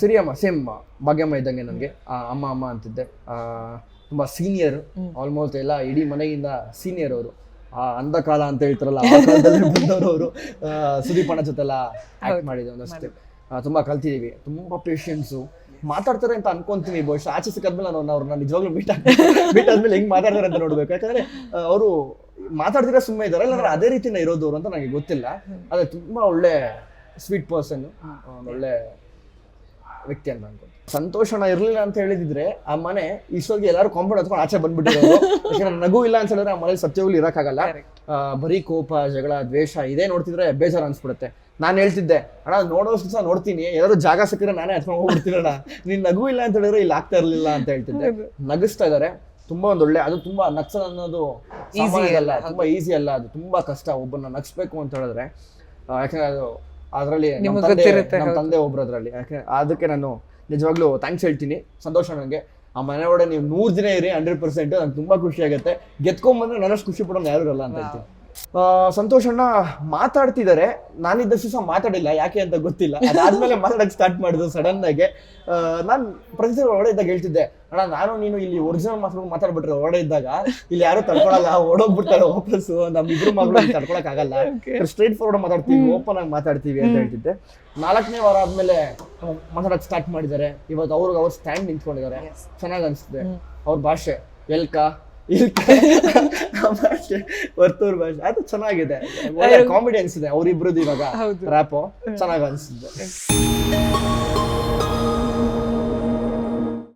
ಸರಿ ಅಮ್ಮ ಸೇಮ್ ಭಾಗ್ಯಮ್ಮ ಇದ್ದಂಗೆ ನನಗೆ ಅಮ್ಮ ಅಮ್ಮ ಅಂತಿದ್ದೆ. ತುಂಬ ಸೀನಿಯರ್, ಆಲ್ಮೋಸ್ಟ್ ಎಲ್ಲ ಇಡೀ ಮನೆಯಿಂದ ಸೀನಿಯರ್ ಅವರು. ಅಂಧಕಾಲ ಅಂತ ಹೇಳ್ತಾರಲ್ಲ, ಆ ಕಾಲದಲ್ಲಿ ಬಂದವರು ಅವರು. ಸುದೀಪ್ ಅಣ್ಣ ಜೊತೆಲ್ಲ ಆ್ಯಕ್ಟ್ ಮಾಡಿದ್ದೆ ಒಂದಷ್ಟು. ತುಂಬ ಕಲ್ತಿದ್ದೀವಿ. ತುಂಬ ಪೇಷನ್ಸು, ಮಾತಾಡ್ತಾರೆ ಅಂತ ಅನ್ಕೊಂತೀನಿ. ಬಹುಶಃ ಆಚೆ ಸಿಕ್ಕಾದ್ಮೇಲೆ ನಾನು ಅವ್ರನ್ನ ನಿಜವಾಗ್ಲೂ ಮೀಟ್ ಆದ್ಮೇಲೆ ಹೆಂಗೆ ಮಾತಾಡ್ತಾರೆ ಅಂತ ನೋಡ್ಬೇಕು. ಯಾಕಂದ್ರೆ ಅವರು ಮಾತಾಡ್ತಿರೋ ಸುಮ್ಮನೆ ಇದ್ದಾರೆ, ಇಲ್ಲಾಂದ್ರೆ ಅದೇ ರೀತಿನ ಇರೋದವ್ರು ಅಂತ ನನಗೆ ಗೊತ್ತಿಲ್ಲ. ಆದರೆ ತುಂಬ ಒಳ್ಳೆ ಸ್ವೀಟ್ ಪರ್ಸನ್, ಒಳ್ಳೆ ವ್ಯಕ್ತಿ ಅಂತ ಅನ್ಕೊಂಡು. ಸಂತೋಷಣ ಇರಲಿಲ್ಲ ಅಂತ ಹೇಳಿದ್ರೆ ಆ ಮನೆ ಇಷ್ಟೊತ್ತಿಗೆ ಎಲ್ಲರೂ ಕಾಂಪೌಂಡ್ ಹತ್ಕೊಂಡು ಆಚೆ ಬಂದ್ಬಿಟ್ಟಿರೋರು. ಯಾಕಂದ್ರೆ ನಗು ಇಲ್ಲ ಅಂತ ಹೇಳಿದ್ರೆ ಆ ಮನೇಲಿ ಸತ್ಯವಾಗ್ಲೂ ಇರೋಕ್ಕಾಗಲ್ಲ. ಬರೀ ಕೋಪ, ಜಗಳ, ದ್ವೇಷ ಇದೇ ನೋಡ್ತಿದ್ರೆ ಬೇಜಾರು ಅನ್ಸ್ಬಿಡುತ್ತೆ. ನಾನು ಹೇಳ್ತಿದ್ದೆ, ಅಣ್ಣ ನೋಡೋಷ್ಟು ಸಹ ನೋಡ್ತೀನಿ, ಎಲ್ಲರೂ ಜಾಗ ಸಿಕ್ಕಿದ್ರೆ ನಾನೇ ಹತ್ಕೊಂಡು ಹೋಗ್ಬಿಡ್ತೀನಣ್ಣ, ನೀನ್ ನಗು ಇಲ್ಲ ಅಂತ ಹೇಳಿದ್ರೆ ಇಲ್ಲಿ ಆಗ್ತಾ ಇರ್ಲಿಲ್ಲ ಅಂತ ಹೇಳ್ತಿದ್ದೆ. ನಗಿಸ್ತಾ ಇದಾರೆ. ತುಂಬಾ ಒಂದು ಒಳ್ಳೆ, ಅದು ತುಂಬಾ ನಗ್ಸೋದು ಅನ್ನೋದು ಅಲ್ಲ, ತುಂಬಾ ಈಸಿ ಅಲ್ಲ, ಅದು ತುಂಬಾ ಕಷ್ಟ ಒಬ್ಬನ ನಗಿಸ್ಬೇಕು ಅಂತ ಹೇಳಿದ್ರೆ. ಯಾಕಂದ್ರೆ ಅದು ಅದರಲ್ಲಿ ನಮ್ಮ ತಂದೆ ಒಬ್ರು ಅದ್ರಲ್ಲಿ. ಯಾಕೆ ಅದಕ್ಕೆ ನಾನು ನಿಜವಾಗ್ಲೂ ಥ್ಯಾಂಕ್ಸ್ ಹೇಳ್ತೀನಿ. ಸಂತೋಷ ನನಗೆ. ಆ ಮನೆ ಒಳಗೆ ನೀವು 100 ದಿನ ಇರಿ, 100%. ನಂಗೆ ತುಂಬಾ ಖುಷಿ ಆಗುತ್ತೆ. ಗೆದ್ಕೊಂಡ್ಬಂದ್ರೆ ನನ್ನಷ್ಟು ಖುಷಿ ಪಡೋನು ಯಾರು ಇರಲ್ಲ ಅಂತ ಹೇಳ್ತೀನಿ. ಸಂತೋಷಣ್ಣ ಮಾತಾಡ್ತಿದ್ದಾರೆ, ನಾನಿದ್ದಷ್ಟು ಸಹ ಮಾತಾಡಿಲ್ಲ, ಯಾಕೆ ಅಂತ ಗೊತ್ತಿಲ್ಲ. ಅದಾದ್ಮೇಲೆ ಮಾತಾಡಕ್ಕೆ ಸ್ಟಾರ್ಟ್ ಮಾಡಿದ್ರು ಸಡನ್ ಆಗಿ. ನಾನು ಪ್ರತಿ ಹೊರಡೆ ಇದ್ದಾಗ ಹೇಳ್ತಿದ್ದೆ, ಅಣ್ಣ ನಾನು ನೀನು ಇಲ್ಲಿ ಒರಿಜಿನಲ್ ಮಾತಾಡ್ಬಿಟ್ರೆ ಹೊರಡೆ ಇದ್ದಾಗ ಇಲ್ಲಿ ಯಾರು ತಡ್ಕೊಳಲ್ಲ, ಓಡೋಗ್ಬಿಡ್ತಾರೆ ವಾಪಸ್ಸು, ನಮ್ಮಿಬ್ರು ಮಗಳು ತಡ್ಕೊಳಕ್ ಆಗಲ್ಲ, ಸ್ಟ್ರೈಟ್ ಫಾರ್ವರ್ಡ್ ಮಾತಾಡ್ತೀವಿ, ಓಪನ್ ಆಗಿ ಮಾತಾಡ್ತೀವಿ ಅಂತ ಹೇಳ್ತಿದ್ದೆ. 4ನೇ ವಾರ ಆದ್ಮೇಲೆ ಮಾತಾಡಕ್ ಸ್ಟಾರ್ಟ್ ಮಾಡಿದ್ದಾರೆ. ಇವತ್ತು ಅವ್ರು ಸ್ಟ್ಯಾಂಡ್ ನಿಂತ್ಕೊಂಡಿದ್ದಾರೆ. ಚೆನ್ನಾಗಿ ಅನ್ಸುತ್ತೆ. ಅವ್ರ ಭಾಷೆ ಎಲ್ಕ ಭಾಷೆ, ವರ್ತೂರ್ ಭಾಷೆ, ಅದು ಚೆನ್ನಾಗಿದೆ. ಒಳ್ಳೆ ಕಾಮಿಡಿ ಅನ್ಸಿದೆ ಅವ್ರಿಬ್ರದ್ದು ಇವಾಗ ರ್ಯಾಪು ಚೆನ್ನಾಗಿ ಅನ್ಸುತ್ತೆ.